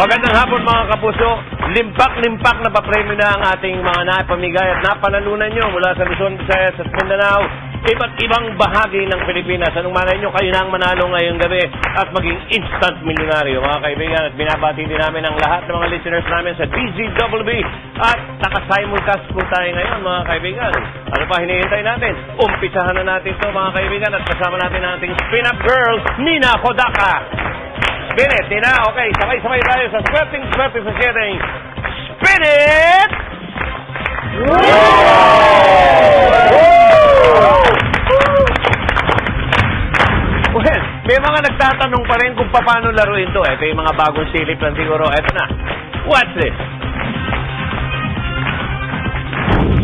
Magandang hapon mga kapuso. Limpak-limpak na papremyo na ang ating mga napamigay at napanalunan nyo mula sa Luzon, Visayas at Mindanao. Iba't ibang bahagi ng Pilipinas. Anong malay nyo, kayo na ang manalo ngayong gabi at maging instant milyonaryo mga kaibigan. At binabati din namin ang lahat ng mga listeners namin sa DZWB. At naka-simulcast po tayo ngayon mga kaibigan. Ano pa hinihintay natin? Umpisahan na natin ito mga kaibigan at kasama natin ang ating spin-up girl, Nina Kodaka. Spin it, Nina. Okay, sabay-sabay tayo sa swerte sa sharing. Spin it! Well, may mga nagtatanong pa rin kung paano laruin to. Ito yung mga bagong silip lang siguro. Ito na. What's this?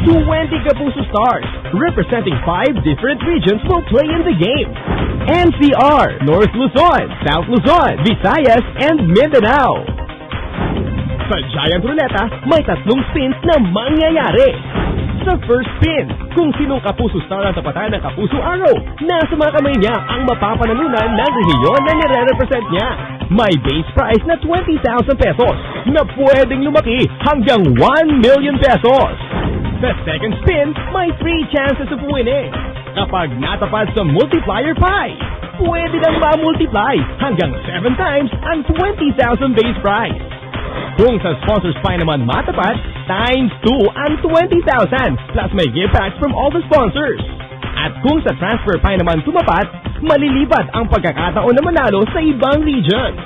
20 Kapuso Stars, representing 5 different regions, will play in the game. NCR, North Luzon, South Luzon, Visayas, and Mindanao. Sa Giant Ruleta, may 3 spins na mangyayari. Sa first spin, kung sinong Kapuso Star ang tapatan ng Kapuso Arrow, nasa mga kamay niya ang mapapanalunan ng rehiyon na nire-represent niya. May base price na 20,000 pesos na pwedeng lumaki hanggang 1 million pesos. Sa second spin, may 3 chances of winning. Kapag natapad sa multiplier pie, pwede nang ma-multiply hanggang 7 times ang 20,000 base price. Kung sa sponsors pie naman matapat, times 2 ang 20,000 plus may gift packs from all the sponsors. At kung sa transfer pie naman tumapat, malilipat ang pagkakataon na manalo sa ibang regions.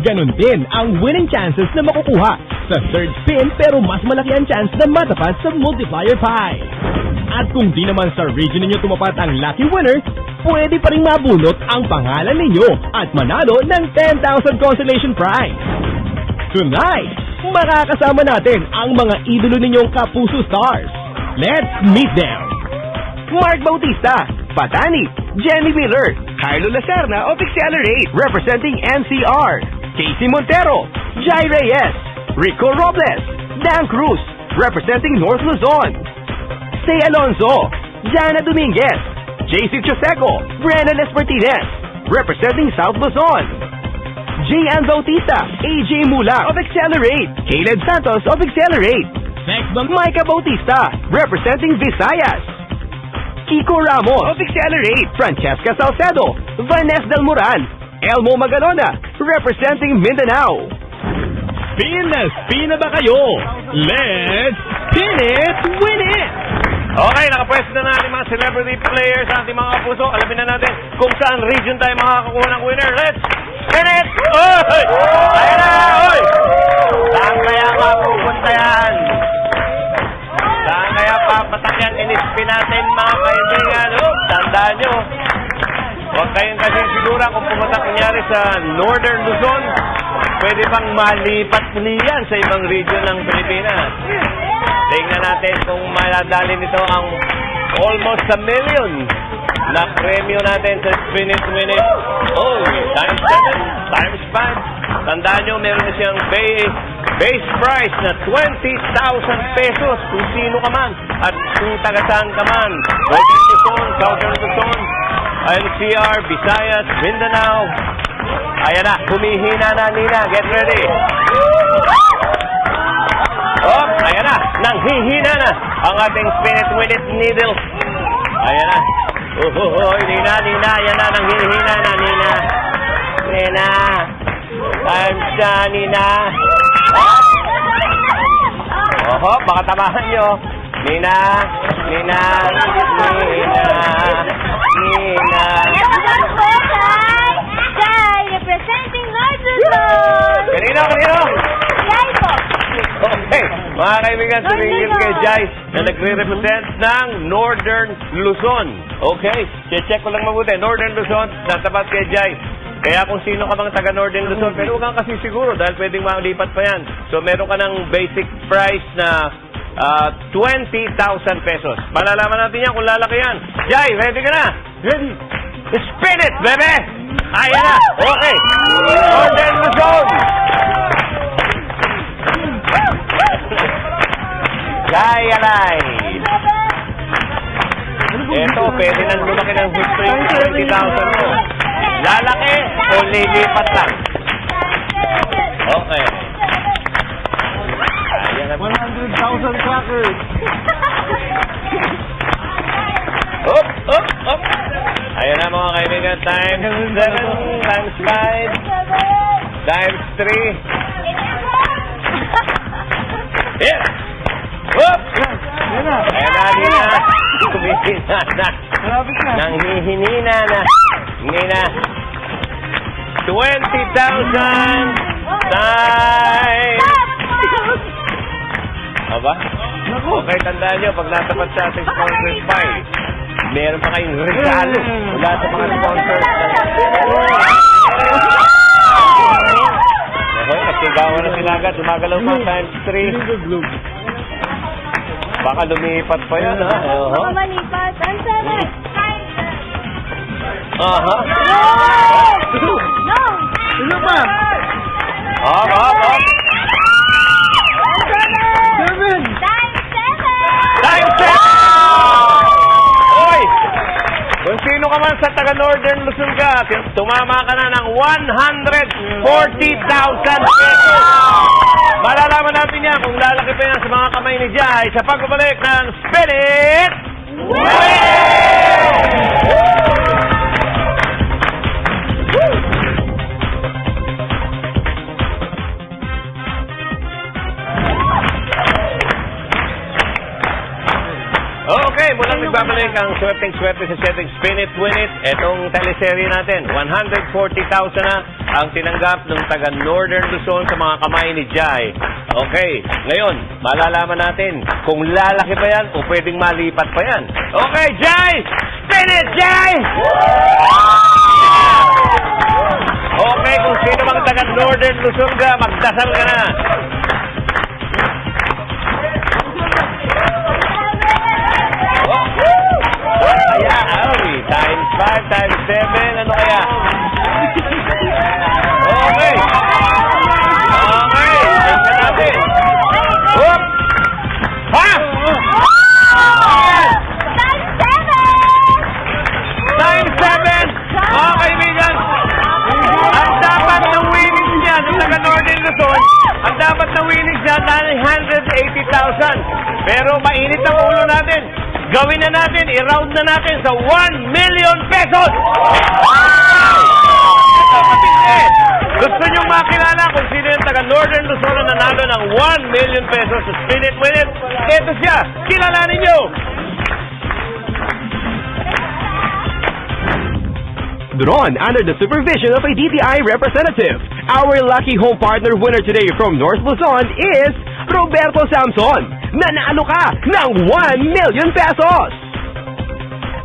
Ganon din ang winning chances na makukuha sa third spin pero mas malaki ang chance na matapat sa multiplier pie. At kung di naman sa region ninyo tumapat ang lucky winner, pwede pa rin mabunot ang pangalan ninyo at manalo ng 10,000 consolation prize. Tonight, makakasama natin ang mga idolo ninyong Kapuso Stars. Let's meet them! Mark Bautista, Patani, Jenny Miller, Carlo Lacerna of Accelerate, representing NCR, Casey Montero, Jai Reyes, Rico Robles, Dan Cruz, representing North Luzon, Say Alonso, Jana Dominguez, JC Choseco, Brennan Espartines, representing South Luzon, J.N. Bautista, AJ Mula of Accelerate, Caleb Santos of Accelerate, Micah Bautista, representing Visayas, Kiko Ramos of Accelerate, Francesca Salcedo, Vanessa Del Moral, Elmo Magalona, representing Mindanao. Spin na ba kayo? Let's spin it, win it! Okay, nakapwesto na natin mga celebrity players sa ating mga kapuso. Alamin na natin kung saan region tayo makakakuha ng winner. Let's spin it! Oy! Ayan na! Oy! Saan kaya mapupunta yan? Saan kaya papatak yan? In-spin natin mga kaibigan. Oh, tandaan nyo. Huwag kayong kasi sigura kung pumunta kunyari sa Northern Luzon, pwede pang malipat niyan sa ibang region ng Pilipinas. Tingnan natin kung maladali nito ang almost 1 million na premyo natin sa Spin It, Win It. Oh, times 7, times 5. Tandaan nyo, meron na siyang base price na 20,000 pesos kung sino ka man at kung taga-saan ka man. Northern Luzon, Southern Luzon, NCR, Visayas, Mindanao. Ayan na, humihina na Nina. Get ready. Oh, ayan na. Nanghihina na ang ating Spin It, Win It needle. Ayan na. Nina. Ayan na, nanghihina na Nina. Nina. Times na Nina. Oho, baka tamahan nyo. Nina. Representing North Luzon. Kanino? Jai po. Okay, mga kaibigan, tumingin kay Jai na nagre-represent ng Northern Luzon. Okay, check ko lang mabuti. Northern Luzon, natapat kay Jai. Kaya kung sino ka bang taga Northern Luzon, pero huwag kang kasi siguro dahil pwedeng malipat pa yan. So meron ka ng basic price na 20,000 pesos. Malalaman natin yan kung lalaki yan. Jai, ready ka na? Ready. Spin it, bebe! Ayan na! Okay! Northern Luzon! Jai alay! Ito, pwede nang lumaki ng gusto yung 20,000 mo. Lalaki o lilipat lang? Okay. Ayan na. 100,000 crackers. Up, up, up. Ayan na mga kaibigan. Times 7, times 5, times 3. Yeah. Up. Yan na. Ayan na, Nina. Tumihina na. Malapit na. Nanghihinina na. Nina. 20,000 times. Aba? Naku. Okay, tandaan nyo, pag natapat sa ating sponsors file, meron pa kayong regalo mula sa mga sponsors. Okay, nagsigawan na sila agad. Dumagalaw pa times 3. Baka lumipat pa yan, ha? Baka malipat. Ang seven. Aha. No! Ano pa? Up, up, up. 7. Times 7! Oy! Kung sino ka man sa taga-Northern Luzon ka, tumama ka na ng 140,000 pesos. Malalaman natin yan kung lalaki pa yan sa mga kamay ni Jai sa pagbabalik ng Spin It! Okay, mulang nagbabalik ang swerteng-swerte sa setting Spin It, Win It. Etong teleserye natin, 140,000 na ang tinanggap ng taga Northern Luzon sa mga kamay ni Jai. Okay, ngayon, malalaman natin kung lalaki pa yan o pwedeng malipat pa yan. Okay, Jai! Spin It, Jai! Okay, kung sino mang taga Northern Luzon ka, magdasal ka na. Kaya, Awi, times 5, times 7, ano kaya? Okay. Okay, tignan natin. Whoop! Ha! Times 7! Mga kaibigan, ang dapat ng winnings niya sa taga Northern Luzon, ang dapat ng winnings niya, 980,000. Pero mainit ang ulo natin. Gawin na natin, i-round na natin sa 1 million pesos! Gusto niyong makilala kung sino yung taga Northern Luzon na nanalo ng 1 million pesos sa Spin It, Win It? Ito siya, kilalanin niyo! Drawn under the supervision of a DTI representative. Our lucky home partner winner today from North Luzon is Roberto Samson. Nanalo ka ng 1 million pesos!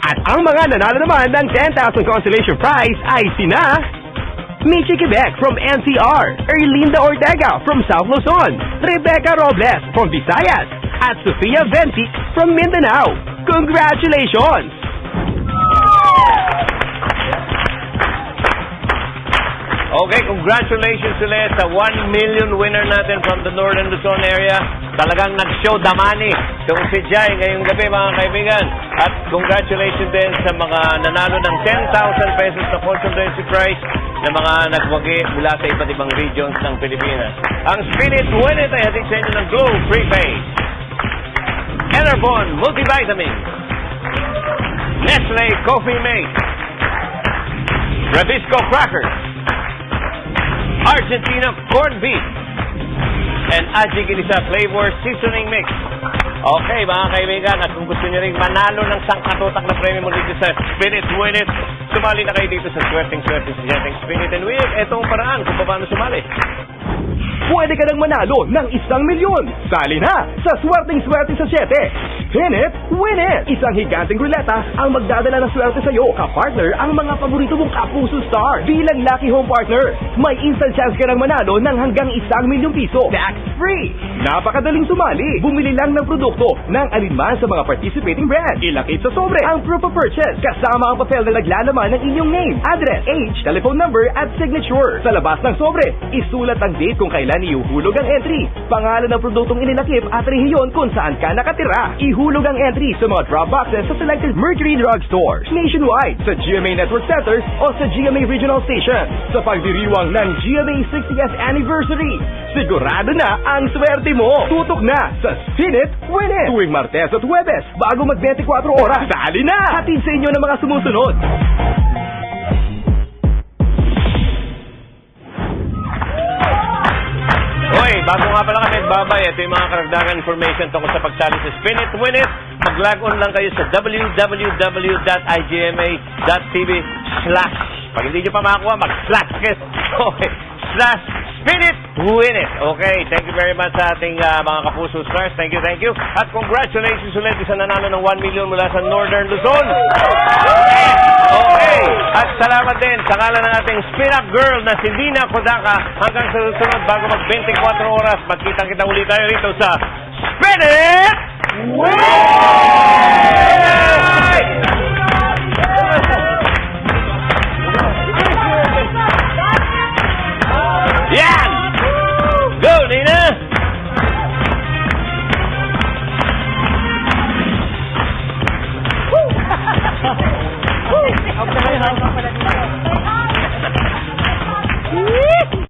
At ang mga nanalo naman ng 10,000 consolation prize ay sina Michi Quebec from NCR, Erlinda Ortega from South Luzon, Rebecca Robles from Visayas, at Sofia Ventic from Mindanao. Congratulations! Okay, congratulations ulit sa 1 million winner natin from the Northern Luzon area. Talagang nag-show the money itong si Jai ngayong gabi, mga kaibigan. At congratulations din sa mga nanalo ng 10,000 pesos na consolation prize na mga nagwagi mula sa iba't ibang regions ng Pilipinas. Ang Spin It, Win It ay hatid sa inyo ng Glow Prepaid, Enervon Multivitamin, Nestle Coffee Mate, Rabisco Crackers, Argentina Corned Beef, and Aji Ginisa Flavor Seasoning Mix. Okay, mga kaibigan, at kung gusto nyo rin manalo ng sangkatutak na premium mo dito sa Spin It, Win It, sumali na kayo dito sa Swerteng-Swerte sa Jetting Spin It and Win It. Ito ang paraan kung paano sumali. Pwede ka nang manalo ng 1 milyon. Sali na sa Swerteng-Swerte sa 7. Spin It, Win It! Isang higanteng ruleta ang magdadala ng swerte sa iyo. Ka-partner ang mga paborito mong Kapuso Star. Bilang lucky home partner, may instant chance ka nang manalo ng hanggang 1 milyong piso. Tax free. Napakadaling sumali. Bumili lang ng produkto ng alinman sa mga participating brands. Ilakip sa sobre ang proof of purchase kasama ang papel na naglalaman ng inyong name, address, age, telephone number at signature. Sa labas ng sobre, isulat ang date kung kailan ihuhulog ang entry, pangalan ng produktong inilakip at rehiyon kung saan ka nakatira. Ihulog ang entry sa mga drop boxes sa selected Mercury Drug Stores nationwide, sa GMA Network Centers o sa GMA Regional Station. Sa pagdiriwang ng GMA 60th Anniversary, sigurado na ang swerte mo. Tutok na sa Spin It, Win It! Tuwing Martes at Huwebes, bago mag 24 oras. Sali na! Hatid sa inyo ng mga sumusunod. Hoy, bago nga pala kami nagbabay, ito yung mga karagdagan information tungkol sa pagsali sa Spin It, Win It. Mag-log on lang kayo sa www.igma.tv/ pag hindi nyo pa makakuha, mag-slash kayo. Okay, /Spin It, Win It. Okay, thank you very much sa ating mga kapuso stars. Thank you, thank you. At congratulations ulit sa nanalo ng 1 million mula sa Northern Luzon. Okay, at salamat din sa ngalan ng ating spin-up girl na si Lina Kodaka. Hanggang sa susunod, bago mag 24 oras, magkita-kita ulit tayo rito sa Spin It! Win It! Yan! Go, Nina! Ako pala yun, ako pala